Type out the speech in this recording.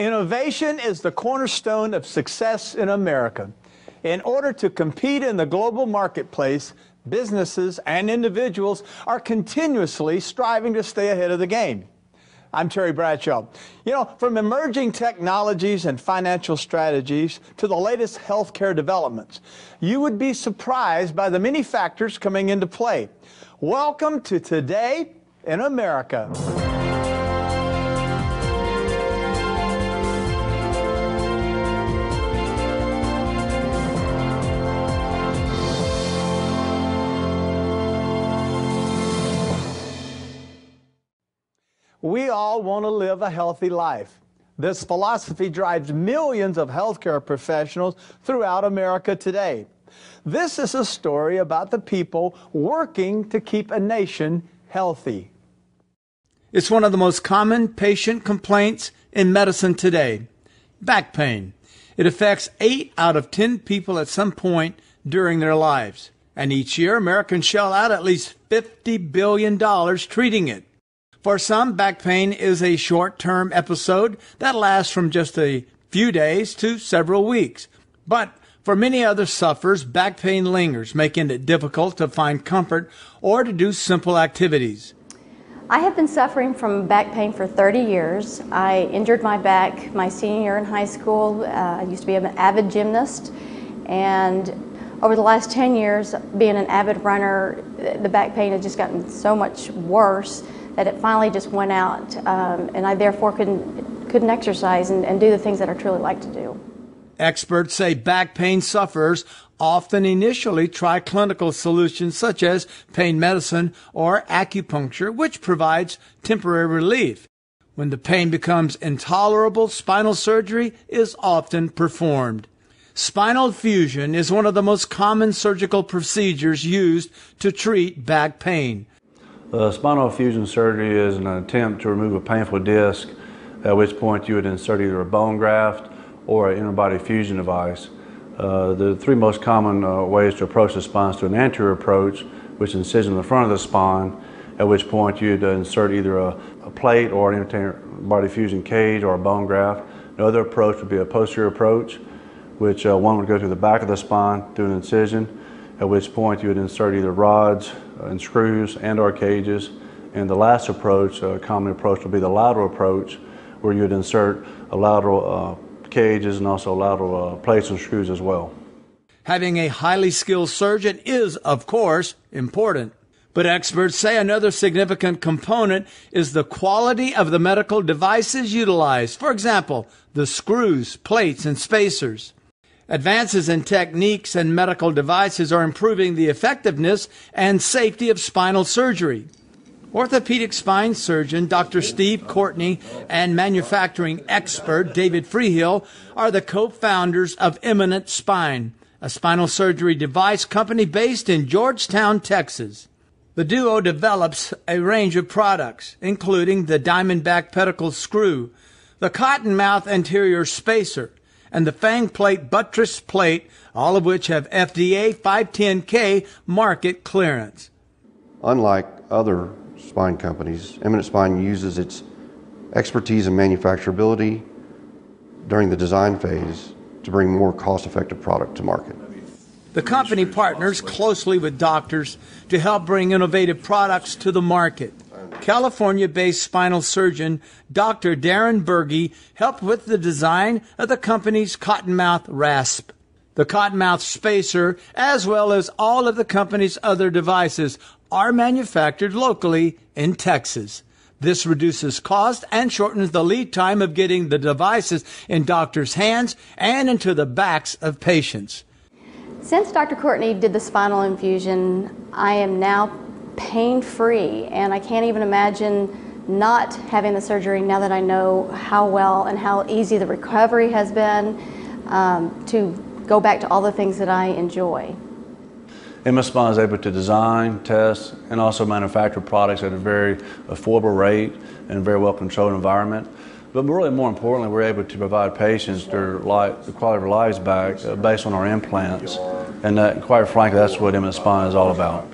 Innovation is the cornerstone of success in America. In order to compete in the global marketplace, businesses and individuals are continuously striving to stay ahead of the game. I'm Terry Bradshaw. You know, from emerging technologies and financial strategies to the latest healthcare developments, you would be surprised by the many factors coming into play. Welcome to Today in America. We all want to live a healthy life. This philosophy drives millions of healthcare professionals throughout America today. This is a story about the people working to keep a nation healthy. It's one of the most common patient complaints in medicine today: back pain. It affects 8 out of 10 people at some point during their lives. And each year, Americans shell out at least $50 billion treating it. For some, back pain is a short-term episode that lasts from just a few days to several weeks. But for many other sufferers, back pain lingers, making it difficult to find comfort or to do simple activities. I have been suffering from back pain for 30 years. I injured my back my senior year in high school. I used to be an avid gymnast, and over the last 10 years, being an avid runner, the back pain has just gotten so much worse that it finally just went out, and I therefore couldn't exercise and do the things that I truly like to do. Experts say back pain sufferers often initially try clinical solutions such as pain medicine or acupuncture, which provides temporary relief. When the pain becomes intolerable, spinal surgery is often performed. Spinal fusion is one of the most common surgical procedures used to treat back pain. Spinal fusion surgery is an attempt to remove a painful disc, at which point you would insert either a bone graft or an interbody fusion device. The 3 most common ways to approach the spine is to an anterior approach, which is incision in the front of the spine, at which point you'd insert either a plate or an interbody fusion cage or a bone graft. The other approach would be a posterior approach, which one would go through the back of the spine through an incision, at which point you would insert either rods and screws and or cages. And the last approach, a common approach, would be the lateral approach, where you would insert a lateral cages and also lateral plates and screws as well. Having a highly skilled surgeon is, of course, important. But experts say another significant component is the quality of the medical devices utilized. For example, the screws, plates, and spacers. Advances in techniques and medical devices are improving the effectiveness and safety of spinal surgery. Orthopedic spine surgeon Dr. Steve Courtney and manufacturing expert David Freehill are the co-founders of Eminent Spine, a spinal surgery device company based in Georgetown, Texas. The duo develops a range of products, including the Diamondback pedicle screw, the Cottonmouth anterior spacer, and the Fang plate buttress plate, all of which have FDA 510K market clearance. Unlike other spine companies, Eminent Spine uses its expertise in manufacturability during the design phase to bring more cost-effective product to market. The company partners closely with doctors to help bring innovative products to the market. California-based spinal surgeon Dr. Darren Berge helped with the design of the company's Cottonmouth rasp. The Cottonmouth spacer, as well as all of the company's other devices, are manufactured locally in Texas. This reduces cost and shortens the lead time of getting the devices in doctors' hands and into the backs of patients. Since Dr. Courtney did the spinal infusion, I am now pain-free, and I can't even imagine not having the surgery now that I know how well and how easy the recovery has been to go back to all the things that I enjoy. Eminent Spine is able to design, test, and also manufacture products at a very affordable rate and a very well-controlled environment. But really more importantly, we're able to provide patients the quality of their lives back based on our implants. And quite frankly, that's what Eminent Spine is all about.